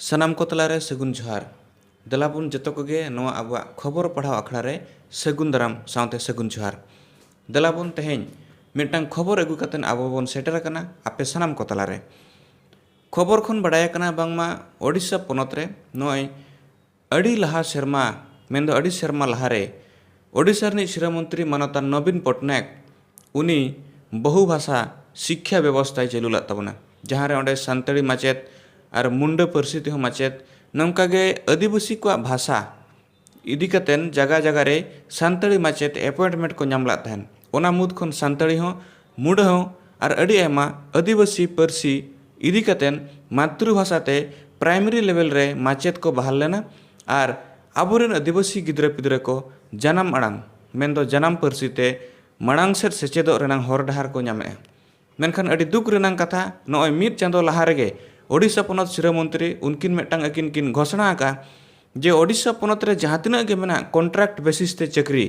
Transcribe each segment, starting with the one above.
सनाम को तलारे सगुन जोहार दलाबुन जतो कोगे नोआ आबुआ खबर पढ़ाव आखड़ा रे सगुन दाराम साउते सगुन जोहार दलाबुन तेहेñ मिटांग खबर अगु कतेन आबो बोन सेटर कना आपे सनाम को तलारे खबर खन बडाय कना बांगमा ओडिशा पोनत रे नोय अडी लहा शर्मा मेंदो अडी शर्मा लहारे ओडिशा रनि शिक्षा मंत्री मानता नवीन पटनायक उनी बहुभाषा शिक्षा व्यवस्था चालू ला तबना जहाँ रे ओंडे सान्ताड़ी माचेत और मुंडा पारसी तेहो माचेत नंकागे आदिवासी को भाषा इदी कतेन जगह जगह रे सान्ताड़ी माचेत अपॉइंटमेंट को नाम ला तहन ओना मुद खन सान्ताड़ी हो मुंडा हो और अडी आयमा आदिवासी पारसी इदी कतेन मातृभाषा ते प्राइमरी लेवल रे माचेत को बहाल लेना और आबोरेन आदिवासी गिद्रा पिद्रा को जनाम अड़ांग मेंदो जनाम पारसी ते मड़ांग सेट सेचेदो रेनांग हर डहार को नामे मेनखान अडी दुख रेनांग कथा नॉय मिद चांदो लहा रेगे ओडिशा पोनत शिक्षा मंत्री उनकिन मेटांग अकिन किन घोषणा का जे ओडिशा पोनत रे जहाँ तिना गे मेना कॉन्ट्रैक्ट बेसिस ते चक्री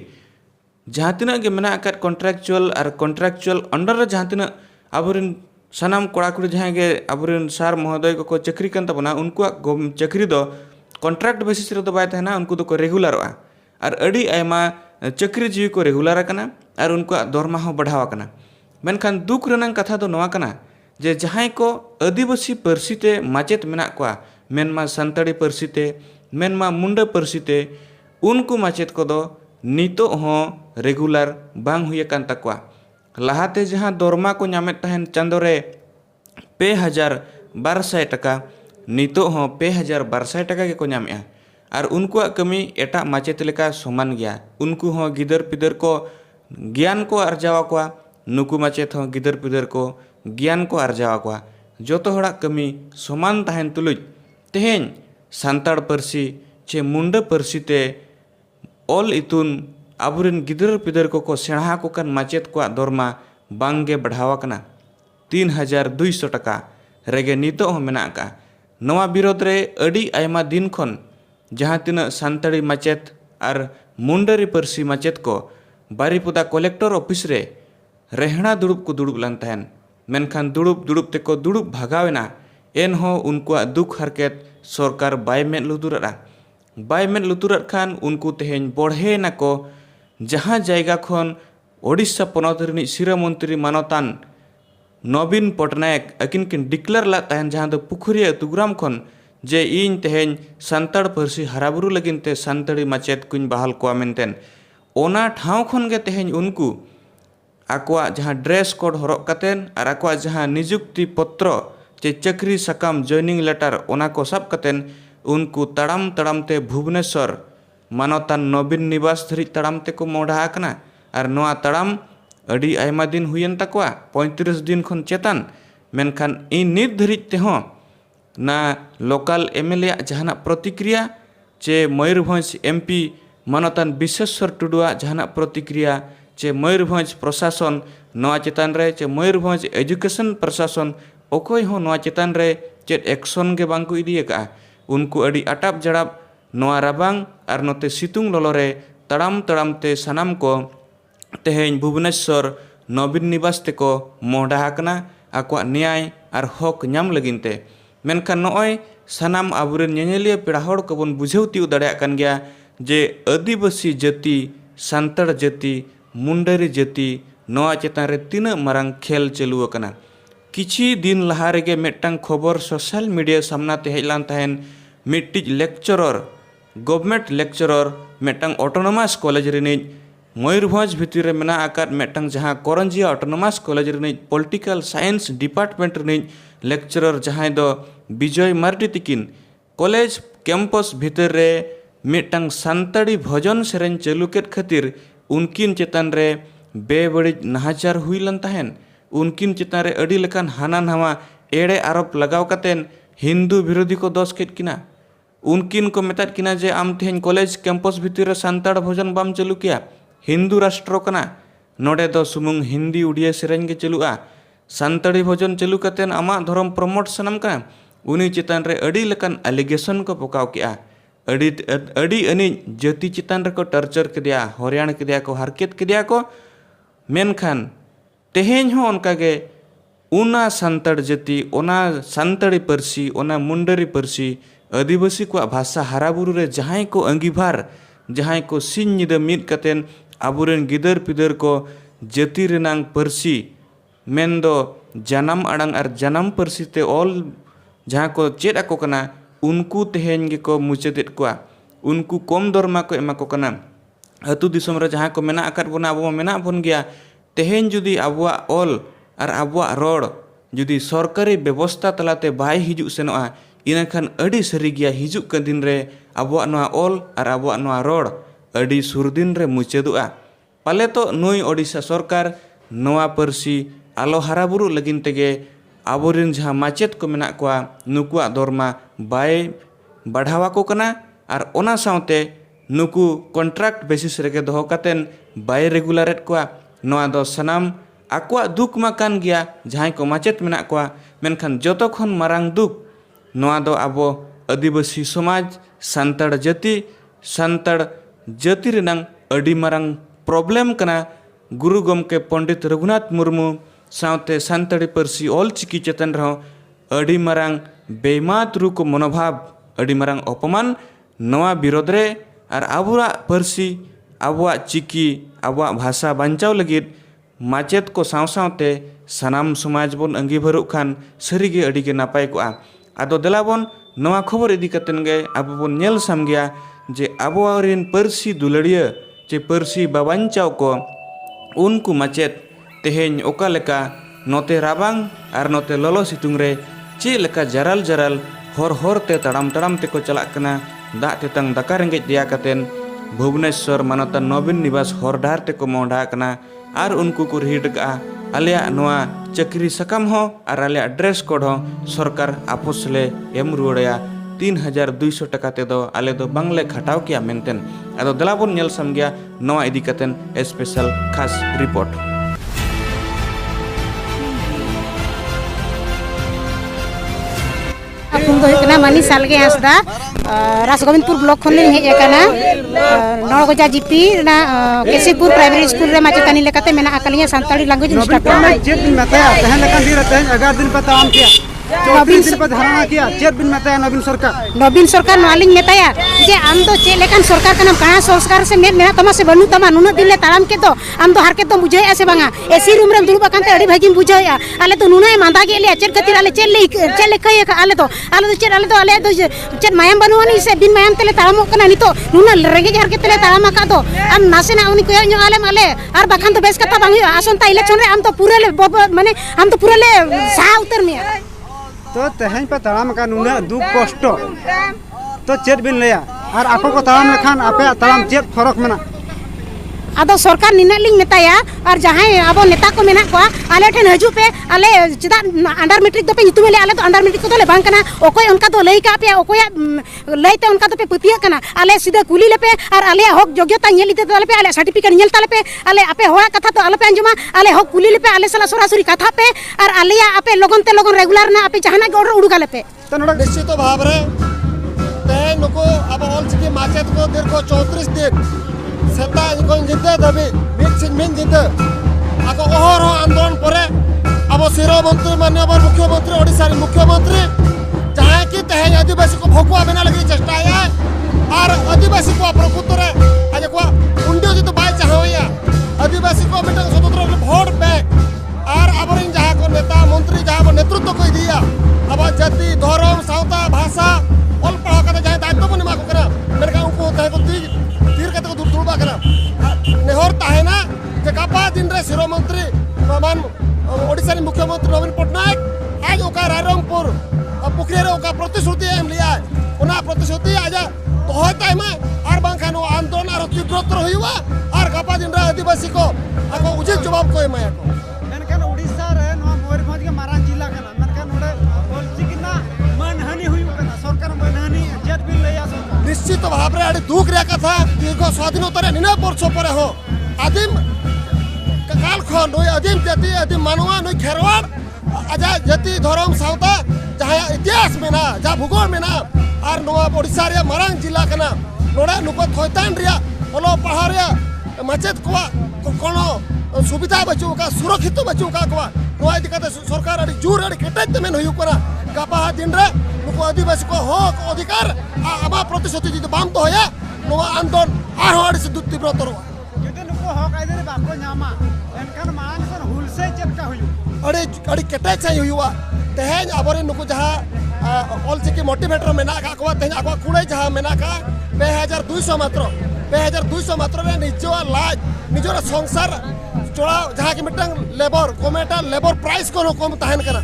जहाँ तिना गे मेना का कॉन्ट्रैक्चुअल अंडर रे जहाँ तिना आबोरेन सनाम कोड़ा कुड़ी जहाँ गे आबोरेन सार महोदय को चक्री कन तबना उनको चक्री दो कॉन्ट्रैक्ट बेसिस रे दो बाय तहना उनको तो को रेगुलरवा और अडी आयमा चक्री जीवी को रेगुलर कना और उनको दरमा हो बढ़ावा कना मेनखान दुख रेनांग कथा दो नवा कना जे जहाँ को आदिवासी पारसी ते माचेत मेना कोआ मेनमा सान्ताड़ी पारसी ते मेनमा मुंडा पारसी ते उनको माचेत को दो नितो हो रेगुलर बांग हुए कान तकवा लहाते जहाँ दरमा को नामेत तहन चांदो रे 2,200 टका नितो हो 2,200 टका के को नामेआ और उनको कमी एटा माचेत लेका समान गया उनको हो गिदर पिदर को ज्ञान को अर्जावा कोआ नुकु माचेत हो गिदर पिदर को ज्ञान को अर्जावा कोआ जोतो हड़ा कमी समान तहन तुलुज तेहेñ सान्ताड़ पारसी चे मुंडा पारसी ते ऑल इतुन आबुरेन गिदर पिदर को सेणा को कन माचेत को दरमा बांगे बढ़ावा कना 3,200 टका रेगे नितो हो मेना का नवा विरोध रे अडी आयमा दिन खन जहाँ तिना सान्ताड़ी माचेत और मुंडारी पारसी माचेत को बारीपुदा कलेक्टर ऑफिस रे रेहना दुड़ुब को दुड़ुब लान तहन मेनखान दुड़ुब दुड़ुब तेको दुड़ुब भागावेना एनहो उनको दुख हरकेत सरकार बाय मेद लुतुरत खान उनको तेहेñ बढ़े ना को जहाँ जायगा खन ओडिशा पोनत रनि शिक्षा मंत्री मानतान नवीन पटनायक अकिन किन डिक्लेयर ला तहन जहाँ दो पुखुरिया तुग्राम खन जे इन तेहेñ सान्ताड़ पारसी हराबुरु लगिन ते सान्ताड़ी माचेत कुछ बहाल कोआ मेनतेन ओना ठाव खन गे तेहेñ उनको आकुआ जहाँ ड्रेस कोड हरक कतेन और आकुआ जहाँ निजुक्ति पत्र चे चक्री सकाम जॉइनिंग लेटर ओना को सब कतेन उनको तड़ाम तड़ाम ते भुवनेश्वर मानतान नवीन निवास धरी तड़ाम ते को मोढ़ा आकना और नोआ तड़ाम अडी आयमा दिन हुयन तकवा 35 दिन खन चेतान मेनखान इन नित धरी ते हो ना लोकल एमएलए जहाना प्रतिक्रिया चे मयूरभंज एमपी मानतान विश्वेश्वर टुडुआ जहाना प्रतिक्रिया चे मयूरभंज प्रशासन नोआ चेतान रे चे मयूरभंज एजुकेशन प्रशासन ओकोय हो नोआ चेतान रे चेत एक्शन के बांग को इदी का उनको अडी अटाप जड़ाप नोआ राबांग और नोते सितुंग लोलो रे तड़ाम तड़ाम ते सनाम को तेहेñ भुवनेश्वर नवीन निवास ते को मोहडा हाकना आकुआ न्याय और हक नाम लगिनते मेनखान नॉय सनाम आबुरेन नेनेलिया पेड़ा हड़ को बन बुझेव तिउ दाड़ेया कान गया जे आदिवासी जाति सान्ताड़ जाति मुंडारी जाति नोआ चेतान रे तीना मारांग खेल चालू अकना किछि दिन लहा रेगे मेटांग खबर सोशल मीडिया सामना ते हेलान तहन मिट्टिज लेक्चरर गवर्नमेंट लेक्चरर मेटांग ऑटोनोमस कॉलेज रिनिज मयूरभंज भितर मेना आकाद मेटांग जहाँ करंजिया ऑटोनोमस कॉलेज रिनिज पॉलिटिकल साइंस डिपार्टमेंट रिनिज लेक्चरर जहाँ दो विजय मार्डी तिकिन कॉलेज कैंपस भितर रे मेटांग सान्ताड़ी भजन सेरेन चालू केत खातिर उनकिन चेतान रे बेबड़िज नाहाचार हुईलन तहन उनकिन चेतान रे अड़ी लेकान हाना नवा एड़े आरोप लगाव कतेन हिंदू विरोधी को दोष केत किना उनकिन को मेताद किना जे आम तेहेñ कॉलेज कैंपस भितर रे सान्ताड़ भजन बाम चालू किया हिंदू राष्ट्र कना नोडे दो सुमुंग हिंदी उड़िया सेरेन के चलुआ सान्ताड़ी भजन चालू कतेन आमा धर्म प्रमोट सनम कना उनी चेतान रे अड़ी लेकान एलिगेशन को पकाव किया अड़ी अनी जाति चेतान रे को टर्चर केदिया हरियाण केदिया को हारकेत केदिया को मेनखान तेहेñ हो उनकागे उना सान्ताड़ जाति ओना सान्ताड़ी पारसी ओना मुंडारी पारसी आदिवासी को भाषा हाराबुरु रे जहां को अंगीभार जहां को सिन निदा मिद कतेन आबुरेन गिदर पिदर को जाति रेनांग परसी मेनदो जानम आड़ांग और जानम परसी ते ऑल जहां को चेद आको कना उनको तेहेन गे को मुचादेद कोआ उनको कम दरमा को एमा को कना अतु दिसम रे जहां को मेना आकाद बोना आबो मेना बोन गया तेहेन जुदी आबुआ ऑल और आबुआ रोड जुदी सरकारी व्यवस्था तलाते बाय हिजु सेनोआ इनाखान अडी सरी गया हिजु का दिन रे आबुआ नोआ ऑल और आबुआ नोआ रोड अडी सुरदिन रे मुचादुआ पाले तो नोई ओडिशा सरकार नोआ परसी आलो हाराबुरु लगिन तेगे आबोरिन जहां माचेत को मेना कोआ नुकुआ दरमा बाय बढ़ावा को कना और ओना साउते नुकु कॉन्ट्रैक्ट बेसिस रेगे दोहो कातेन बाय रेगुलरेट कोआ नोआ दो सनाम आकुआ दुख मा कान गया जहां को माचेत मेना कोआ मेनखान जतो खन मारांग दुख नोआ दो आबो आदिवासी समाज सांताड़ जाति रेनांग अडी मारांग प्रॉब्लम कना गुरु गमके पंडित रघुनाथ मुर्मू साउते सांताड़ी परसी ऑल चिकी चेतन रहो अडी मारांग बेमात रू को मनोभाव अडी मारांग अपमान नवा विरोध रे और आबुआ परसी आबुआ चिकी आबुआ भाषा बांचाव लगित माचेत को साव सावते सनाम समाज बोन अंगीभरु खान सरीगे अडिगे नापाय को आदो देलाबोन नवा खबर इदी कतेन गे आबो बोन नेल साम गया जे आबुआ रेन परसी दुलड़िया जे परसी बाबांचाव को उनको माचेत तेहेन ओका लेका नोते राबांग और नोते ललो सितुंग रे चे लेका जराल जराल हर ते तड़ाम तड़ाम ते को चलाक कना दा तेतंग दाका रेंगेज दिया कतेन भुवनेश्वर मानता नवीन निवास हर डार ते को मोंडा कना और उनको को रिहिट का आलिया नोआ चक्री सकम हो और आलिया ड्रेस कोड हो सरकार आपोसले एम रुड़या 3200 टका ते दो आले दो बांगले खटाव किया मेंटेन आदो दलाबोन नेल सम गया नोआ इदी कतेन स्पेशल खास रिपोर्ट मनी सालगे हंसदा रासगोविंदपुर ब्लॉक खन हेजना Naugaja GP Kesipur primary school रे माचेतानी लेकाते मेना आकलिया सांताड़ी लैंग्वेज इंस्ट्रक्टर चेत बिन बताया तहन लकन दिन रहते 11 दिन पर काम किया 24 दिन पर धारणा किया चेत बिन बताया नवीन सरकार मालिक मेताया जे आम दो चे लेकन सरकार कना कहा संस्कार से मेना तमा से बनु तमा नुन दिन ले ताराम के तो आम दो हार के तो बुझे ऐसे बांगा एसी रूम रे दुरुबा कांते अड़ी भागी बुझाया आले तो नुना मांदा के ले चेत खातिर आले चेत ले खय आले तो चेत मायाम बनुआनी से बिन मायाम तेले ताराम कना नितो नुना रेगे जार के तेले ताराम का तो आम नासे ना उनी को न्यो आले माले और बाखान तो बेस कथा बांगी आसंता इलेक्शन रे आम तो पूरे ले माने आम तो पूरे ले सा उतर में तो तेहन पे ताराम का नुना दुख कष्ट तो चेत बिन लेया और आपको को ताराम लेखान आपे ताराम चेत फरक मेना आदो सरकार निना लिंग मेताया और जहां अब नेता को मेना को आले ठन हजू पे आले चिदा अंडर मैट्रिक दो पे नितु मेले आले तो अंडर मैट्रिक को ले बांग कना ओकोय उनका तो लई का पे ओकोय लईते उनका तो पे पतिया कना आले सीधे कुली ले पे और आले हक योग्यता नेलिते तो आले पे आले सर्टिफिकेट नेल ताले पे आले आपे होड़ा कथा तो आले पे अंजुमा आले हक कुली ले पे आले सला सरासरी कथा पे और आलिया आपे लोगन ते लोगन रेगुलर ना आपे जहाना के ऑर्डर उडुगा ले पे तो नोड निश्चित भाव रे ते नको अब ऑल चिकी माचेत को दीर्घ 34 दिन सेता इनको जिते दबी मिन जिते आको ओहर आंदोलन परे अब सिरो मंत्री माननीय मुख्यमंत्री ओडिशा मुख्यमंत्री जहाँ कि तेज आदिवासी को भोकुआ बना लगी चेष्टा है और आदिवासी को प्रकृत रे आज को उंडे जो बाय चाहया आदिवासी को मिटन स्वतंत्र भोट बैक और अब जहाँ को नेता मंत्री जहाँ को नेतृत्व को दिया अब जाति धर्म सावता भाषा ऑल पढ़ा कर जहाँ दायित्व को निमा को मेरे उनको तय को तीर के तो दुर्बा करा नेहर ताहेना जे कापा दिन रे सिरो मंत्री मान ओडिशा मुख्यमंत्री नवीन पटनायक आज ओका रायरंगपुर पुखरी रे ओका प्रतिश्रुति एम लिया ओना प्रतिश्रुति आज तो होता है और बांखानो आंदोलन और तीव्रतर होइबा और कापा दिन रे आदिवासी को आको उचित जवाब को एमा को मेनखान ओडिशा रे नो मयूरभंज के मारांग जिला कना मेनखान ओडे ओलचिकिना मानहानि हुई कना सरकार मानहानि जेत बिल लया सरकार निश्चित भाव रे दुख रे कथा दीर्घ स्वाधीनता रे 9 वर्ष पर हो आदिम काल खो नोय आदिम जाति आदिम मानवा नोय खेरवाड़ आजा जाति धर्म सावता जहाँ इतिहास में ना जहाँ भूगोल में ना और नोआ ओडिशा रे मारांग जिला कना नोडा नुको थोयतान रिया ओलो पहाड़ रे माचेत को कोनो सुविधा बचूका सुरक्षित बचूका को नोआ इदी कते सरकार अड़ी जोर अड़ी केटेज ते मेन हुयु करा गापा दिन रे नुको आदिवासी को हक अधिकार आमा प्रतिशत जदि बाम तो होया नोआ आंदोलन आरो अड़ी से तीव्र तरवा जुदि नुको हक आइदे बाको ᱧᱟᱢᱟ एनखान मांग सन हुलसे चेका हुयु अड़ी अड़ी केटेज से हुयुआ तेहेन आबरे नुको जहा ऑल चिकी मोटिवेटर मेना का को तेहेन आको कुड़े जहा मेना का 2200 मात्र रे निजो लाज निजोर संसार चोड़ा जहाँ की मिट्टन लेबर कोमेटा लेबर प्राइस को कम तहन कना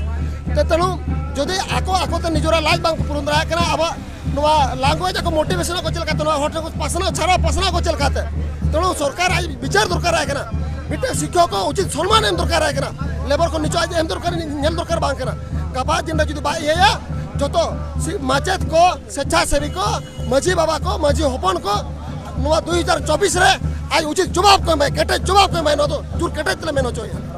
ते तेणु जदि आको आको ते निजोरा लाज बांग पुरुन रहा कना अब नोआ लैंग्वेज को मोटिवेशन को चलका नोआ होट को पासना छाड़ा पासना को चलकाते तेणु सरकार आज विचार दरकार है कना मिट्टे शिक्षक को उचित सम्मान एम दरकार है कना लेबर को निचो आज एम दरकार नेल दरकार बांग कना कपा दिन जदि बा ये जतो माचेत को स्वेच्छासेवी को माझी बाबा को माझी होपन को नोआ 2024 रे आज उचित जवाब को मैं केटे जवाब को मैं न तो दूर केटे तले में न चाहिए